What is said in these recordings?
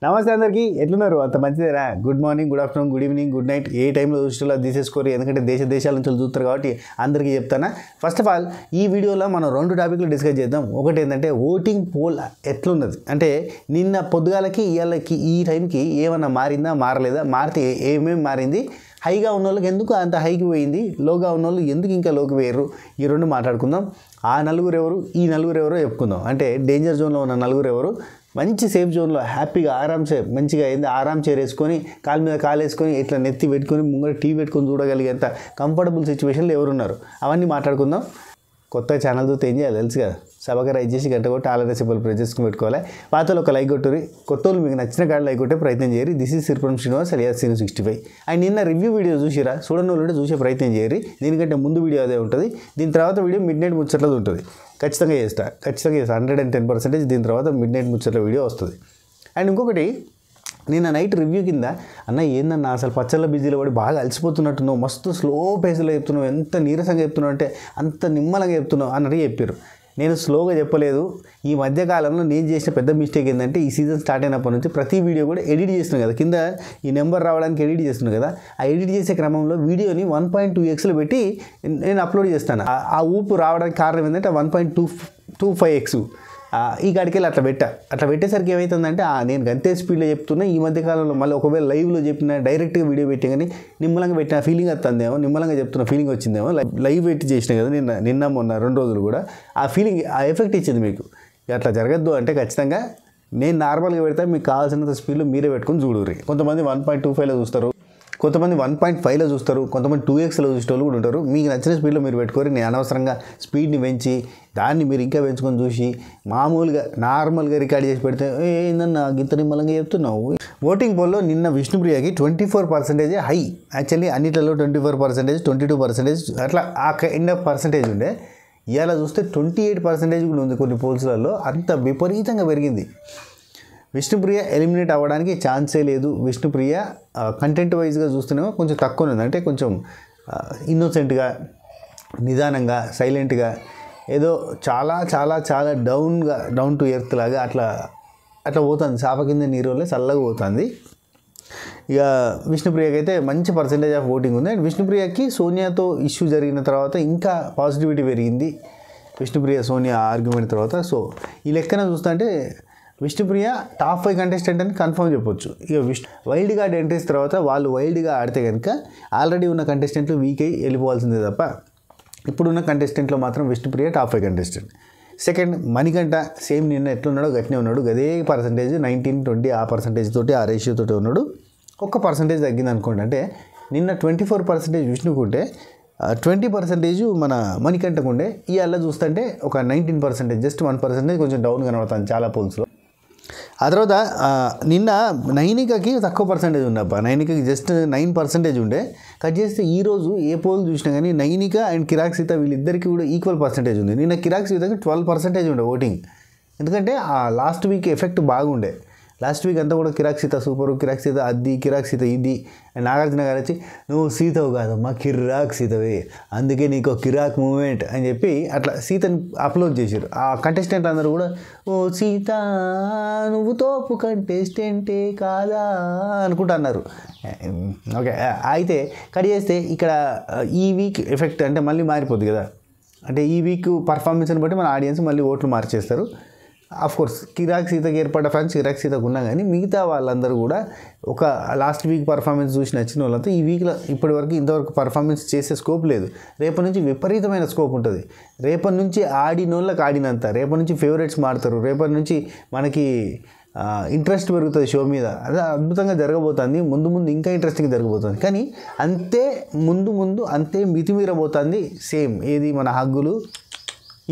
నమస్తే అందరికీ ఎట్లున్నారు అంత మంచిదేనా good morning good afternoon good evening good night ఏ టైంలో చూసినా తీసేసుకోరు ఎందుకంటే దేశాల నుంచి చూస్తారు కాబట్టి అందరికీ చెప్తానా ఫస్ట్ ఆఫ్ ఆల్ ఈ వీడియోలో మనం రెండు టాపిక్లు డిస్కస్ చేద్దాం ఒకటి ఏంటంటే ఓటింగ్ పోల్ ఎట్లున్నది అంటే నిన్న పొద్దుగాలకి ఇవాళకి ఈ టైంకి ఏమన్నా మారిందా మారలేదా మారితే ఏమేమి మారింది హైగా ఉన్న వాళ్ళకి ఎందుకు అంత హైకి పోయింది లోగా ఉన్న వాళ్ళు ఎందుకు ఇంకా లోకి వేయరు ఈ రెండు మాట్లాడుకుందాం ఆ నలుగురు ఎవరు ఈ నలుగురు ఎవరో చెప్పుకుందాం అంటే డేంజర్ జోన్లో ఉన్న నలుగురు ఎవరు మంచి సేఫ్ జోన్లో హ్యాపీగా ఆరామ్సే మంచిగా అయింది ఆరామ్ చేరేసుకొని కాలు మీద కాలు వేసుకొని ఇట్లా నెత్తి పెట్టుకొని ముంగర టీవీ పెట్టుకొని చూడగలిగేంత కంఫర్టబుల్ సిచ్యువేషన్లో ఎవరున్నారు అవన్నీ మాట్లాడుకుందాం కొత్త ఛానల్ చూస్తే ఏం చేయాలి తెలుసు కదా సభగా రైట్ చేసి గంట కొట్టి ఆల్రెడీ సింపుల్ ప్రెస్ చేసుకుని పెట్టుకోవాలి పాతలో ఒక లైక్ కొట్టురి కొత్త వాళ్ళు మీకు నచ్చిన కాడ లైక్ కొట్టే ప్రయత్నం చేయరు this is Siripuram Srinivas alias Seenu 65 and నిన్న రివ్యూ వీడియో చూసిరా చూడని వాళ్ళు చూసే ప్రయత్నం చేయరు దీనికంటే ముందు వీడియో అదే ఉంటుంది దీని తర్వాత వీడియో మిడ్ నైట్ ముచ్చట్లది ఉంటుంది ఖచ్చితంగా చేస్తా 110% దీని తర్వాత మిడ్ నైట్ ముచ్చట్ల వీడియో వస్తుంది అండ్ ఇంకొకటి నిన్న నైట్ రివ్యూ కింద అన్న ఏందన్నా అసలు పచ్చళ్ళ బిజీలో పడి బాగా అలసిపోతున్నట్టున్నావు మస్తు స్లో పేస్లో చెప్తున్నావు ఎంత నీరసంగా చెప్తున్నావు అంటే అంత నిమ్మలంగా చెప్తున్నావు అన్నట్టు చెప్పారు నేను స్లోగా చెప్పలేదు ఈ మధ్యకాలంలో నేను చేసిన పెద్ద మిస్టేక్ ఏంటంటే ఈ సీజన్ స్టార్ట్ అయినప్పటి నుంచి ప్రతి వీడియో కూడా ఎడిట్ చేస్తున్నాను కదా కింద ఈ నెంబర్ రావడానికి ఎడిట్ చేస్తున్నాను కదా ఆ ఎడిట్ చేసే క్రమంలో వీడియోని 1.2x పెట్టి నేను అప్లోడ్ చేస్తాను ఆ ఊపు రావడానికి కారణం ఏంటంటే 1.25x ఈ కాడికి వెళ్ళి అట్లా పెట్టేసరికి ఏమవుతుందంటే నేను గంతే స్పీడ్లో చెప్తున్నా ఈ మధ్యకాలంలో మళ్ళీ ఒకవేళ లైవ్లో చెప్పిన డైరెక్ట్గా వీడియో పెట్టి కానీ నిమ్మలంగా పెట్టిన ఫీలింగ్ వస్తుందేమో నిమ్మలంగా చెప్తున్న ఫీలింగ్ వచ్చిందేమో లైవ్ పెట్టి చేసిన కదా నిన్న మొన్న 2 రోజులు కూడా ఆ ఫీలింగ్ ఆ ఎఫెక్ట్ ఇచ్చింది మీకు అట్లా జరగద్దు అంటే ఖచ్చితంగా నేను నార్మల్గా పెడితే మీకు కావాల్సినంత స్పీడ్లో మీరే పెట్టుకొని చూడుర్రి కొంతమంది 1.25లో చూస్తారు కొంతమంది 1.5లో చూస్తారు కొంతమంది 2xలో చూసేటోళ్ళు కూడా ఉంటారు మీకు నచ్చిన స్పీడ్లో మీరు పెట్టుకోరు నేను అనవసరంగా స్పీడ్ని పెంచి దాన్ని మీరు ఇంకా పెంచుకొని చూసి మామూలుగా నార్మల్గా రికార్డ్ చేసి పెడితే ఏందన్నా గింత నిమ్మలంగా చెప్తున్నావు ఓటింగ్ పోల్లో నిన్న విష్ణుప్రియకి 24% హై యాక్చువల్లీ అన్నిట్లలో 24% 22% అట్లా ఆ కైండ్ ఆఫ్ పర్సంటేజ్ ఉండే ఇవాళ చూస్తే 28% కూడా ఉంది కొన్ని పోల్స్లలో అంత విపరీతంగా పెరిగింది విష్ణుప్రియ ఎలిమినేట్ అవ్వడానికి ఛాన్సే లేదు విష్ణుప్రియ కంటెంట్ వైజ్గా చూస్తేనేమో కొంచెం తక్కువ ఉంది అంటే కొంచెం ఇన్నోసెంట్గా నిదానంగా సైలెంట్గా ఏదో చాలా చాలా చాలా డౌన్ టు ఎర్త్ లాగా అట్లా పోతుంది చాప కింద నీరు వల్లే చల్లగా పోతుంది ఇక విష్ణుప్రియకి అయితే మంచి పర్సెంటేజ్ ఆఫ్ ఓటింగ్ ఉంది అండ్ విష్ణుప్రియకి సోనియాతో ఇష్యూ జరిగిన తర్వాత ఇంకా పాజిటివిటీ పెరిగింది విష్ణుప్రియ సోనియా ఆర్గ్యుమెంట్ తర్వాత సో ఈ లెక్కన చూస్తుంటే విష్ణుప్రియ టాప్ 5 కంటెస్టెంట్ అని కన్ఫర్మ్ చెప్పొచ్చు ఇక వైల్డ్ కార్డ్ ఎంట్రీస్ తర్వాత వాళ్ళు వైల్డ్గా ఆడితే కనుక ఆల్రెడీ ఉన్న కంటెస్టెంట్లు వీక్ అయ్యి వెళ్ళిపోవాల్సిందే తప్ప ఇప్పుడున్న కంటెస్టెంట్లో మాత్రం Vishnupriya top 5 contestant second Manikanta same నిన్న ఎట్లున్నాడో గట్టినే ఉన్నాడు గదే పర్సంటేజ్ 19-20 ఆ పర్సంటేజ్ తోటి ఆ రేషియో తోటి ఉన్నాడు ఒక్క పర్సంటేజ్ తగ్గింది అనుకోండి అంటే నిన్న 24% విష్ణుకుంటే 20% మన మణికంఠకు ఉండే ఇవాళ చూస్తుంటే ఒక 19% జస్ట్ 1% కొంచెం డౌన్ కనబడుతుంది చాలా పోల్స్లో ఆ తర్వాత నిన్న నైనికకి తక్కువ పర్సంటేజ్ ఉండబ్బా నైనికకి జస్ట్ 9% ఉండే కట్ చేస్తే ఈరోజు ఏ పోల్ చూసినా కానీ నైనిక అండ్ కిరాక్ సీత వీళ్ళిద్దరికీ కూడా ఈక్వల్ పర్సంటేజ్ ఉంది నిన్న కిరాక్ సీతకి 12% ఉండే ఓటింగ్ ఎందుకంటే ఆ లాస్ట్ వీక్ ఎఫెక్ట్ బాగుండే లాస్ట్ వీక్ అంతా కూడా కిరాక్ సీత సూపరు కిరాక్ సీత అది కిరాక్ సీత ఇది అండ్ నాగార్జున గారు వచ్చి నువ్వు సీతవు కాదమ్మా కిరాక్ సీతవే అందుకే నీకు కిరాక్ మూమెంట్ అని చెప్పి అట్లా సీతని అప్లోడ్ చేశారు ఆ కంటెస్టెంట్ అందరూ కూడా ఓ సీత నువ్వు తోపు కంటెస్టెంటే కాదా అనుకుంటా అన్నారు ఓకే అయితే కట్ చేస్తే ఇక్కడ ఈ వీక్ ఎఫెక్ట్ అంటే మళ్ళీ మారిపోద్ది కదా అంటే ఈ వీక్ పర్ఫార్మెన్స్ని బట్టి మన ఆడియన్స్ మళ్ళీ ఓట్లు మార్చేస్తారు కోర్స్ కిరాక్ సీతకి ఏర్పడ్డ ఫ్యాన్స్ కిరాక్ సీతకు ఉన్నా కానీ మిగతా వాళ్ళందరూ కూడా ఒక లాస్ట్ వీక్ పర్ఫార్మెన్స్ చూసి నచ్చిన వాళ్ళంతా ఈ వీక్లో ఇప్పటివరకు ఇంతవరకు పర్ఫార్మెన్స్ చేసే స్కోప్ లేదు రేపటి నుంచి విపరీతమైన స్కోప్ ఉంటుంది రేపటి నుంచి ఆడినోళ్ళకి ఆడినంత రేపటి నుంచి ఫేవరెట్స్ మారుతారు రేపటి నుంచి మనకి ఇంట్రెస్ట్ పెరుగుతుంది షో మీద అదే అద్భుతంగా జరగబోతుంది ముందు ఇంకా ఇంట్రెస్టింగ్ జరగబోతుంది కానీ ముందు అంతే మితిమీరబోతుంది సేమ్ ఏది మన హగ్గులు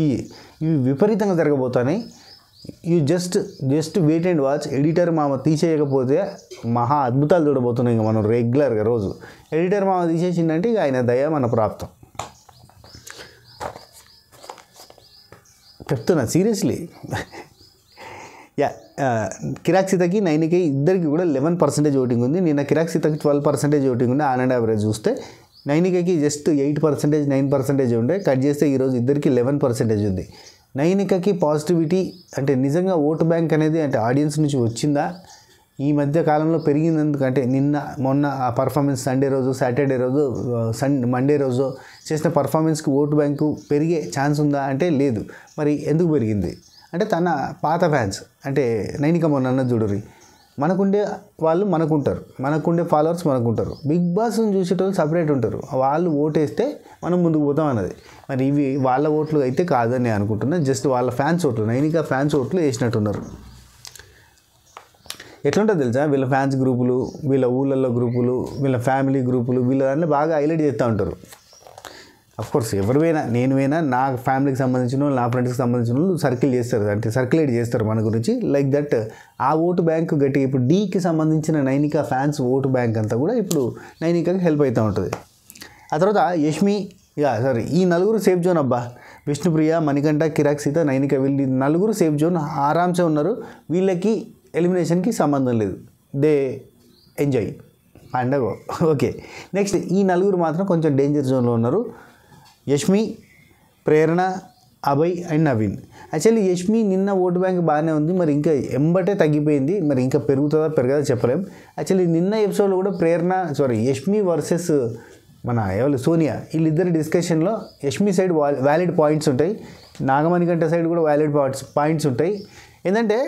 ఇవి విపరీతంగా జరగబోతున్నాయి you just wait and watch editor మామ తీసేయకపోతే మహా అద్భుతాలు చూడబోతున్నాయి ఇంకా మనం రెగ్యులర్గా రోజు ఎడిటర్ మామ తీసేసిందంటే ఇక ఆయన దయ మన ప్రాప్తం చెప్తున్నా సీరియస్లీ కిరాక్ సీతకి నైన్కి ఇద్దరికి కూడా 11% ఓటింగ్ ఉంది నిన్న కిరాక్ సీతకి 12% ఓటింగ్ ఉంది ఆన్ అండ్ యావరేజ్ చూస్తే నైనికకి జస్ట్ 8% 9% ఉండే కట్ చేస్తే ఈరోజు ఇద్దరికి 11% ఉంది నైనికకి పాజిటివిటీ అంటే నిజంగా ఓటు బ్యాంక్ అనేది అంటే ఆడియన్స్ నుంచి వచ్చిందా ఈ మధ్య కాలంలో పెరిగింది ఎందుకంటే మొన్న ఆ పర్ఫార్మెన్స్ సండే రోజు సాటర్డే రోజు మండే రోజు చేసిన పర్ఫార్మెన్స్కి ఓటు బ్యాంకు పెరిగే ఛాన్స్ ఉందా అంటే లేదు. మరి ఎందుకు పెరిగింది అంటే తన పాత ఫ్యాన్స్ అంటే నైనిక మొన్న అన్నది చూడరి, మనకుండే వాళ్ళు మనకుంటారు, మనకుండే ఫాలోవర్స్ మనకుంటారు, బిగ్ బాస్ని చూసేటోళ్ళు సపరేట్ ఉంటారు, వాళ్ళు ఓటేస్తే మనం ముందుకు పోతాం అన్నది. మరి ఇవి వాళ్ళ ఓట్లు అయితే కాదని నేను అనుకుంటున్నా, జస్ట్ వాళ్ళ ఫ్యాన్స్ ఓట్లు, నైనిక ఫ్యాన్స్ ఓట్లు వేసినట్టున్నారు. ఎట్లుంటుంది తెలుసా, వీళ్ళ ఫ్యాన్స్ గ్రూపులు, వీళ్ళ ఊళ్ళల్లో గ్రూపులు, వీళ్ళ ఫ్యామిలీ గ్రూపులు, వీళ్ళ దాంట్లో బాగా హైలైట్ చేస్తూ ఉంటారు. అఫ్కోర్స్ ఎవరివైనా, నేనువైనా, నా ఫ్యామిలీకి సంబంధించిన వాళ్ళు, నా ఫ్రెండ్స్కి సంబంధించిన వాళ్ళు సర్కిల్ చేస్తారు, అంటే సర్క్యులేట్ చేస్తారు మన గురించి. లైక్ దట్ ఆ ఓటు బ్యాంక్ గట్టి ఇప్పుడు డీకి సంబంధించిన నైనిక ఫ్యాన్స్ ఓటు బ్యాంక్ అంతా కూడా ఇప్పుడు నైనికకి హెల్ప్ అవుతూ ఉంటుంది. ఆ తర్వాత యష్మి, ఈ నలుగురు సేఫ్ జోన్ అబ్బా, విష్ణుప్రియ, మణికంఠ, కిరాక్, సీత, నైనిక, వీళ్ళు నలుగురు సేఫ్ జోన్ ఆరామ్సే ఉన్నారు. వీళ్ళకి ఎలిమినేషన్కి సంబంధం లేదు, దే ఎంజాయ్ పండగ. ఓకే, నెక్స్ట్ ఈ నలుగురు మాత్రం కొంచెం డేంజర్ జోన్లో ఉన్నారు. యష్మి, ప్రేరణ, అభయ్ అండ్ నవీన్. యాక్చువల్లీ యష్మి నిన్న ఓటు బ్యాంక్ బాగానే ఉంది, మరి ఇంకా ఎంబటే తగ్గిపోయింది, మరి ఇంకా పెరుగుతుందా పెరగదా చెప్పలేం. యాక్చువల్లీ నిన్న ఎపిసోడ్లో కూడా యష్మి వర్సెస్ మన ఎవరు సోనియా, వీళ్ళిద్దరి డిస్కషన్లో యష్మి సైడ్ వ్యాలిడ్ పాయింట్స్ ఉంటాయి, నాగమణికంఠ సైడ్ కూడా వ్యాలిడ్ పాయింట్స్ ఉంటాయి. ఏంటంటే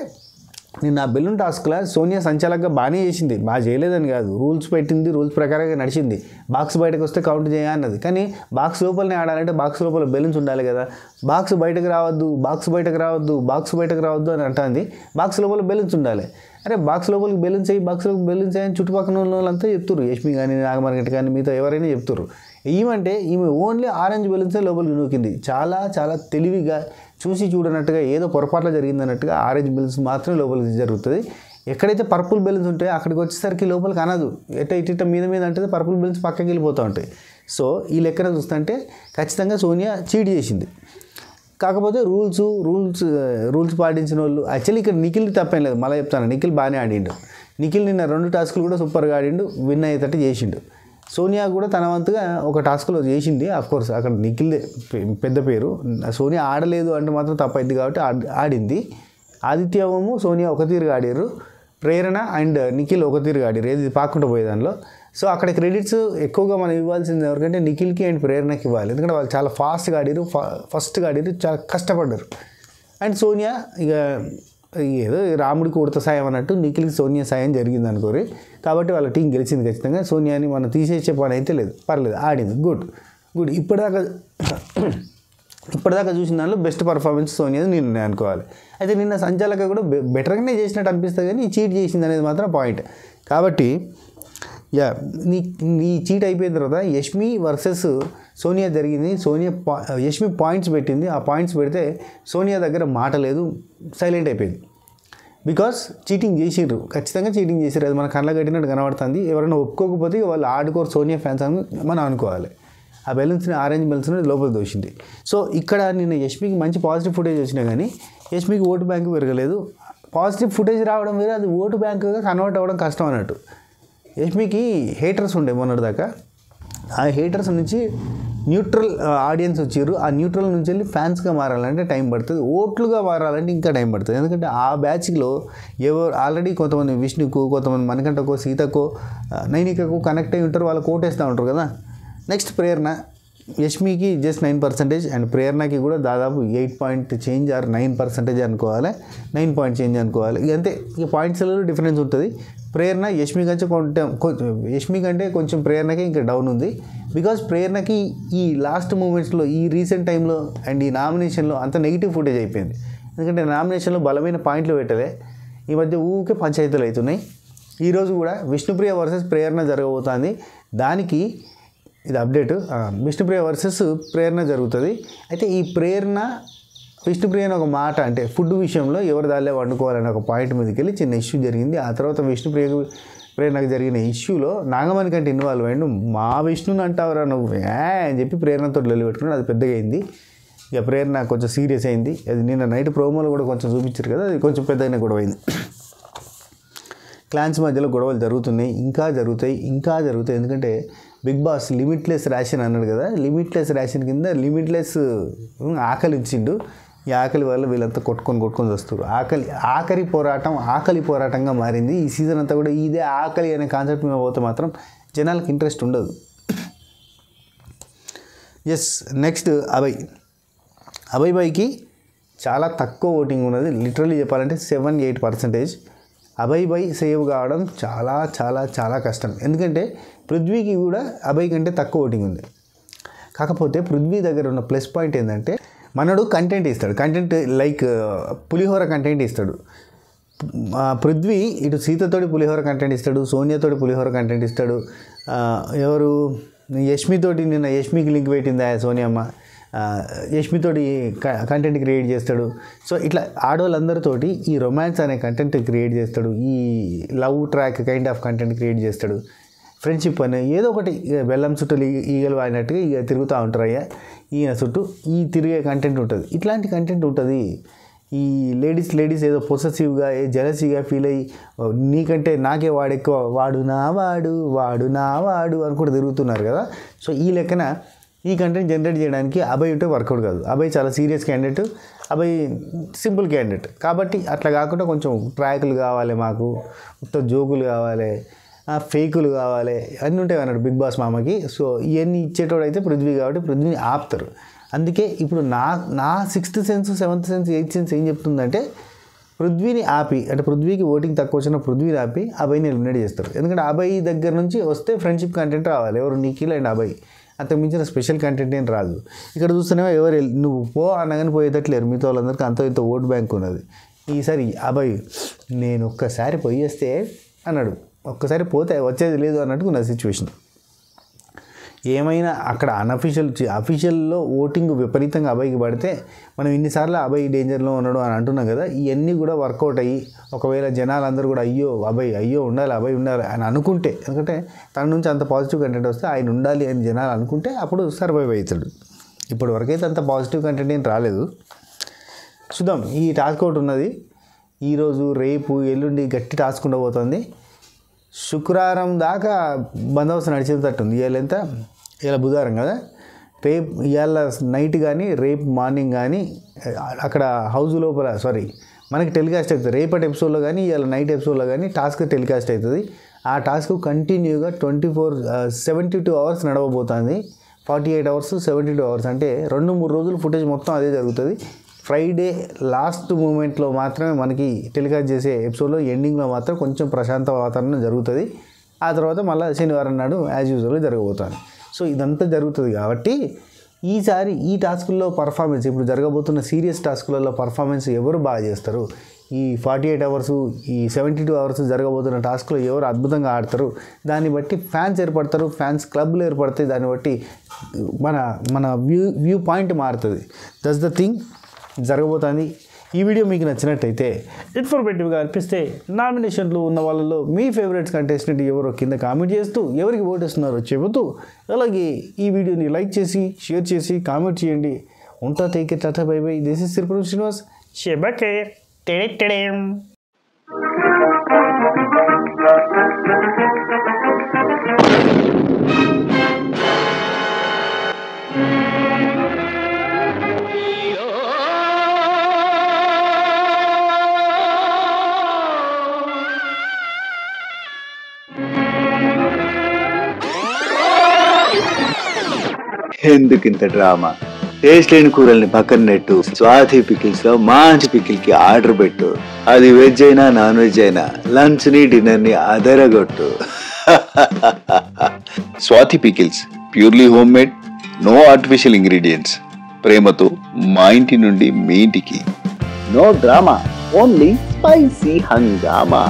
నిన్న ఆ బెలూన్ టాస్క్లో సోనియా సంచాలకంగా బాగానే చేసింది, బాగా చేయలేదని కాదు, రూల్స్ పెట్టింది, రూల్స్ ప్రకారంగా నడిచింది. బాక్స్ బయటకు వస్తే కౌంట్ చేయాలన్నది, కానీ బాక్స్ లోపలనే ఆడాలంటే బాక్స్ లోపల బెలూన్స్ ఉండాలి కదా. బాక్స్ బయటకు రావద్దు, బాక్స్ బయటకు రావద్దు, బాక్స్ బయటకు రావద్దు అని అంటుంది. బాక్స్ లోపల బెలూన్స్ ఉండాలి. అరే బాక్స్ లోపలికి బెలూన్స్ అయ్యి, బాక్స్ లోపలికి బెలూన్స్ అయ్యి చుట్టుపక్కల వాళ్ళంతా చెప్తారు, యష్మి కానీ నాగమణికంఠ కానీ మిగతా ఎవరైనా చెప్తారు. ఈమె ఓన్లీ ఆరెంజ్ బెలూన్సే లోపలికి నూకింది, చాలా చాలా తెలివిగా చూసి చూడనట్టుగా, ఏదో పొరపాట్లో జరిగిందన్నట్టుగా ఆరెంజ్ బెలూన్స్ మాత్రమే లోపలికి జరుగుతుంది. ఎక్కడైతే పర్పుల్ బెలూన్స్ ఉంటాయో అక్కడికి వచ్చేసరికి లోపలికి అనదు, ఇట మీద అంటే పర్పుల్ బెలూన్స్ పక్కకి వెళ్ళిపోతూ ఉంటాయి. సో ఈ లెక్కన చూస్తుంటే ఖచ్చితంగా సోనియా చీట్ చేసింది. కాకపోతే రూల్స్ పాటించిన వాళ్ళు, యాక్చువల్లీ ఇక్కడ నిఖిల్ తప్పేం లేదు, మళ్ళీ చెప్తాను, నిఖిల్ బాగానే ఆడిండు. నిఖిల్ నిన్న 2 టాస్కులు కూడా సూపర్గా ఆడిండు, విన్ అయ్యేటట్టు చేసిండు. సోనియా కూడా తన వంతుగా ఒక టాస్క్లో చేసింది. అఫ్కోర్స్ అక్కడ నిఖిల్ పెద్ద పేరు, సోనియా ఆడలేదు అంటే మాత్రం తప్పైంది కాబట్టి ఆడింది. ఆదిత్యము సోనియా ఒక తీరుగా ఆడారు, ప్రేరణ అండ్ నిఖిల్ ఒక తీరుగా ఆడారు, ఏది పాకుండా పోయే దానిలో. సో అక్కడ క్రెడిట్స్ ఎక్కువగా మనం ఇవ్వాల్సింది ఎవరికంటే నిఖిల్కి అండ్ ప్రేరణకి ఇవ్వాలి, ఎందుకంటే వాళ్ళు చాలా ఫాస్ట్గా ఆడారు, ఫస్ట్గా ఆడారు, చాలా కష్టపడ్డారు. అండ్ సోనియా ఇక ఏదో రాముడికి ఉడత సాయం అన్నట్టు నిఖిల్కి సోనియా సాయం జరిగింది అనుకోరి, కాబట్టి వాళ్ళ టీం గెలిచింది ఖచ్చితంగా. సోనియాని మనం తీసేసే పని అయితే లేదు, పర్లేదు, ఆడింది, గుడ్. ఇప్పటిదాకా చూసిన దానిలో బెస్ట్ పర్ఫార్మెన్స్ సోనియాది నేను అనుకోవాలి. అయితే నిన్న సంచాలక కూడా బెటర్గానే చేసినట్టు అనిపిస్తుంది, కానీ చీట్ చేసింది అనేది మాత్రం పాయింట్. కాబట్టి నీ చీట్ అయిపోయిన తర్వాత యష్మి వర్సెస్ సోనియా జరిగింది. యష్మి పాయింట్స్ పెట్టింది, ఆ పాయింట్స్ పెడితే సోనియా దగ్గర మాట లేదు, సైలెంట్ అయిపోయింది. బికాస్ చీటింగ్ చేసిర్రు, ఖచ్చితంగా చీటింగ్ చేసిర్రు, అది మన కళ్ళ కట్టినట్టు కనబడుతుంది. ఎవరైనా ఒప్పుకోకపోతే వాళ్ళు ఆడుకోరు సోనియా ఫ్యాన్స్ అని మనం అనుకోవాలి. ఆ బెలూన్స్ని, ఆరెంజ్ బెలూన్స్ని లోపల దోసింది. సో ఇక్కడ నిన్న యష్మికి మంచి పాజిటివ్ ఫుటేజ్ వచ్చినా కానీ యష్మికి ఓటు బ్యాంకు పెరగలేదు. పాజిటివ్ ఫుటేజ్ రావడం వేరే, అది ఓటు బ్యాంకుగా కన్వర్ట్ అవ్వడం కష్టం అన్నట్టు. యష్మికి హేటర్స్ ఉండే మొన్నటిదాకా, ఆ హేటర్స్ నుంచి న్యూట్రల్ ఆడియన్స్ వచ్చారు, ఆ న్యూట్రల్ నుంచి వెళ్ళి ఫ్యాన్స్గా మారాలంటే టైం పడుతుంది, ఓట్లుగా మారాలంటే ఇంకా టైం పడుతుంది. ఎందుకంటే ఆ బ్యాచ్లో ఎవరు ఆల్రెడీ కొంతమంది విష్ణుకు, కొంతమంది మణికంఠకో, సీతకో, నైనికకు కనెక్ట్ అయి ఉంటారు, వాళ్ళకి ఓటేస్తూ ఉంటారు కదా. నెక్స్ట్ ప్రేరణ, యష్మికి జస్ట్ 9% అండ్ ప్రేరణకి కూడా దాదాపు 8 పాయింట్ చేంజ్ ఆర్ 9% అనుకోవాలి, 9 పాయింట్ చేంజ్ అనుకోవాలి. అంతే, ఈ పాయింట్స్లో డిఫరెన్స్ ఉంటుంది. ప్రేరణ యష్మి కంటే కొంచెం ప్రేరణకి ఇంకా డౌన్ ఉంది. బికాజ్ ప్రేరణకి ఈ లాస్ట్ మూమెంట్స్లో, ఈ రీసెంట్ టైంలో అండ్ ఈ నామినేషన్లో అంత నెగిటివ్ ఫుటేజ్ అయిపోయింది. ఎందుకంటే నామినేషన్లో బలమైన పాయింట్లు పెట్టలే, ఈ మధ్య ఊరికే పంచాయతీలు అవుతున్నాయి. ఈరోజు కూడా విష్ణుప్రియ వర్సెస్ ప్రేరణ జరగబోతుంది. దానికి ఇది అప్డేట్, విష్ణుప్రియ వర్సెస్ ప్రేరణ జరుగుతుంది. అయితే ఈ విష్ణుప్రియ అని ఒక మాట, అంటే ఫుడ్ విషయంలో ఎవరు దాల్లే వండుకోవాలని ఒక పాయింట్ మీదకి వెళ్ళి చిన్న ఇష్యూ జరిగింది. ఆ తర్వాత ప్రేరణకు జరిగిన ఇష్యూలో నాగమణికంఠ ఇన్వాల్వ్ అయ్యిండు. మా విష్ణుని అంటావురా నువ్వు అని చెప్పి ప్రేరణతో లొల్లి పెట్టుకున్నాడు, అది పెద్దగా అయింది. ఇక ప్రేరణ కొంచెం సీరియస్ అయింది. అది నిన్న నైట్ ప్రోమోలో కూడా కొంచెం చూపించారు కదా, అది కొంచెం పెద్దగానే గొడవ అయింది. క్లాన్స్ మధ్యలో గొడవలు జరుగుతున్నాయి, ఇంకా జరుగుతాయి. ఎందుకంటే బిగ్ బాస్ లిమిట్లెస్ రేషన్ అన్నాడు కదా, లిమిట్లెస్ రేషన్ కింద లిమిట్లెస్ ఆకలి ఇచ్చిండు. ఈ ఆకలి వల్ల వీళ్ళంతా కొట్టుకొని వస్తారు. ఆకలి పోరాటంగా మారింది ఈ సీజన్ అంతా కూడా. ఇదే ఆకలి అనే కాన్సెప్ట్ మీద పోతే మాత్రం జనాలకు ఇంట్రెస్ట్ ఉండదు. ఎస్, నెక్స్ట్ అభయ్ బాయ్కి చాలా తక్కువ ఓటింగ్ ఉన్నది. లిటరల్లీ చెప్పాలంటే 7-8%. అభయ్ బాయ్ సేవ్ కావడం చాలా చాలా చాలా కష్టం. ఎందుకంటే పృథ్వీకి కూడా అభయ్ కంటే తక్కువ ఓటింగ్ ఉంది. కాకపోతే పృథ్వీ దగ్గర ఉన్న ప్లస్ పాయింట్ ఏంటంటే మనడు కంటెంట్ ఇస్తాడు. కంటెంట్ లైక్ పులిహోర కంటెంట్ ఇస్తాడు. పృథ్వీ ఇటు సీతతోటి పులిహోర కంటెంట్ ఇస్తాడు, సోనియాతోటి పులిహోర కంటెంట్ ఇస్తాడు. ఎవరు యష్మితోటి నిన్న యష్మికి లింక్ పెట్టింది సోనియమ్మ, యష్మితోటి కంటెంట్ క్రియేట్ చేస్తాడు. సో ఇట్లా ఆడవాళ్ళందరితోటి ఈ రొమాన్స్ అనే కంటెంట్ క్రియేట్ చేస్తాడు. ఈ love track kind of content create చేస్తాడు. ఫ్రెండ్షిప్ అని ఏదో ఒకటి బెల్లం చుట్టూ ఈగలు వాడినట్టుగా ఇక తిరుగుతూ ఉంటారు. ఈయన చుట్టూ ఈ తిరిగే కంటెంట్ ఉంటుంది. ఇట్లాంటి కంటెంట్ ఉంటుంది. ఈ లేడీస్ ఏదో పొసెసివ్గా జెలసీగా ఫీల్ అయ్యి నీకంటే నాకే వాడు ఎక్కువ, వాడు నా వాడు అనుకుంటూ తిరుగుతున్నారు కదా. సో ఈ లెక్కన ఈ కంటెంట్ జనరేట్ చేయడానికి అభయ్ ఉంటే వర్కౌట్ కాదు. అభయ్ చాలా serious candidate, Abhay simple candidate. కాబట్టి అట్లా కాకుండా కొంచెం ట్రాకులు కావాలి, మాకు మొత్తం జోకులు కావాలి, ఫేకులు కావాలి అన్నీ ఉంటాయి అన్నాడు బిగ్ బాస్ మామకి. సో ఇవన్నీ ఇచ్చేటోడు అయితే పృథ్వీ, కాబట్టి పృథ్వీని ఆపుతారు. అందుకే ఇప్పుడు నా 6th sense 7th sense 8th sense ఏం చెప్తుందంటే పృథ్వీని ఆపి, అంటే పృథ్వీకి ఓటింగ్ తక్కువ వచ్చిన పృథ్వీని ఆపి అభయ్ని ఎలిమినేట్ చేస్తారు. ఎందుకంటే అభయ్ దగ్గర నుంచి వస్తే ఫ్రెండ్షిప్ కంటెంట్ రావాలి. ఎవరు నిఖిల్ అండ్ అభయ్, అంతకు మించిన స్పెషల్ కంటెంట్ ఏం రాదు. ఇక్కడ చూస్తేనేమో ఎవరు నువ్వు పో అనగానే పోయేటట్లేరు. మిగతా వాళ్ళందరికీ అంత ఇంత ఓట్ బ్యాంక్ ఉన్నది. ఈసారి అభయ్ నేను ఒక్కసారి పోయేస్తే అన్నాడు, ఒక్కసారి పోతే వచ్చేది లేదు అన్నట్టుగా నా సిచ్యువేషన్. ఏమైనా అక్కడ అఫీషియల్లో ఓటింగ్ విపరీతంగా అభయ్కి పడితే మనం ఇన్నిసార్లు అభయ్ డేంజర్లో ఉన్నాడు అని అంటున్నాం కదా, ఇవన్నీ కూడా వర్కౌట్ అయ్యి ఒకవేళ జనాలందరూ కూడా అయ్యో ఉండాలి అభయ్ ఉండాలి అని అనుకుంటే, ఎందుకంటే తన నుంచి అంత పాజిటివ్ కంటెంట్ వస్తే ఆయన ఉండాలి అని జనాలు అనుకుంటే అప్పుడు సర్వైవ్ అవుతాడు. ఇప్పటి వరకైతే అంత పాజిటివ్ కంటెంట్ ఏం రాలేదు. చూద్దాం. ఈ టాస్క్ ఒకటి ఉన్నది. ఈరోజు రేపు ఎల్లుండి గట్టి టాస్క్ ఉండబోతుంది. శుక్రవారం దాకా బందోబస్తు నడిచేటట్టుంది. ఇవాళ బుధవారం కదా, రేపు ఇవాళ నైట్ కానీ రేపు మార్నింగ్ కానీ అక్కడ హౌస్ లోపల మనకి టెలికాస్ట్ అవుతుంది. రేపటి ఎపిసోడ్లో కానీ ఇవాళ నైట్ ఎపిసోడ్లో కానీ టాస్క్ టెలికాస్ట్ అవుతుంది. ఆ టాస్క్ కంటిన్యూగా 72 అవర్స్ నడవబోతుంది. 48 అవర్స్ 72 అవర్స్ అంటే 2-3 రోజులు ఫుటేజ్ మొత్తం అదే జరుగుతుంది. ఫ్రైడే లాస్ట్ మూమెంట్లో మాత్రమే మనకి టెలికాస్ట్ చేసే ఎపిసోడ్లో ఎండింగ్లో మాత్రం కొంచెం ప్రశాంత వాతావరణం జరుగుతుంది. ఆ తర్వాత మళ్ళీ శనివారం నాడు యాజ్ యూజువల్గా జరగబోతుంది. సో ఇదంతా జరుగుతుంది కాబట్టి ఈసారి ఈ టాస్కుల్లో పర్ఫార్మెన్స్, ఇప్పుడు జరగబోతున్న సీరియస్ టాస్కులలో పర్ఫార్మెన్స్ ఎవరు బాగా చేస్తారు, ఈ 48 అవర్స్ ఈ 72 అవర్స్ జరగబోతున్న టాస్క్లో ఎవరు అద్భుతంగా ఆడతారు, దాన్ని బట్టి ఫ్యాన్స్ ఏర్పడతారు, ఫ్యాన్స్ క్లబ్లు ఏర్పడతాయి. దాన్ని బట్టి మన వ్యూ పాయింట్ మారుతుంది. దట్స్ ద థింగ్ జరగబోతుంది. ఈ వీడియో మీకు నచ్చినట్టయితే ఇన్ఫర్మేటివ్గా అనిపిస్తే నామినేషన్లో ఉన్న వాళ్ళలో మీ ఫేవరెట్స్ కంటెస్టెంట్ ఎవరో కింద కామెంట్ చేస్తూ ఎవరికి ఓటేస్తున్నారో చెబుతూ, అలాగే ఈ వీడియోని లైక్ చేసి షేర్ చేసి కామెంట్ చేయండి. ఉంటా, take care, tata, bye bye. This is Siripuram Srinivas. షెబకే టెడెం. ఎందుకింత డ్రామా? టేస్ట్ లేని కూరల్ని పక్కన నెట్టు, స్వాతి పికిల్స్ లో మంచి పికిల్ కి ఆర్డర్ పెట్టు. అది వెజ్ అయినా నాన్ వెజ్ అయినా లంచ్ ని డిన్నర్ ని అదరగొట్టు. Swathi pickles purely home made, no artificial ingredients. ప్రేమతో మా ఇంటి నుండి మీ ఇంటికి. నో డ్రామా, ఓన్లీ స్పైసీ హంగామా.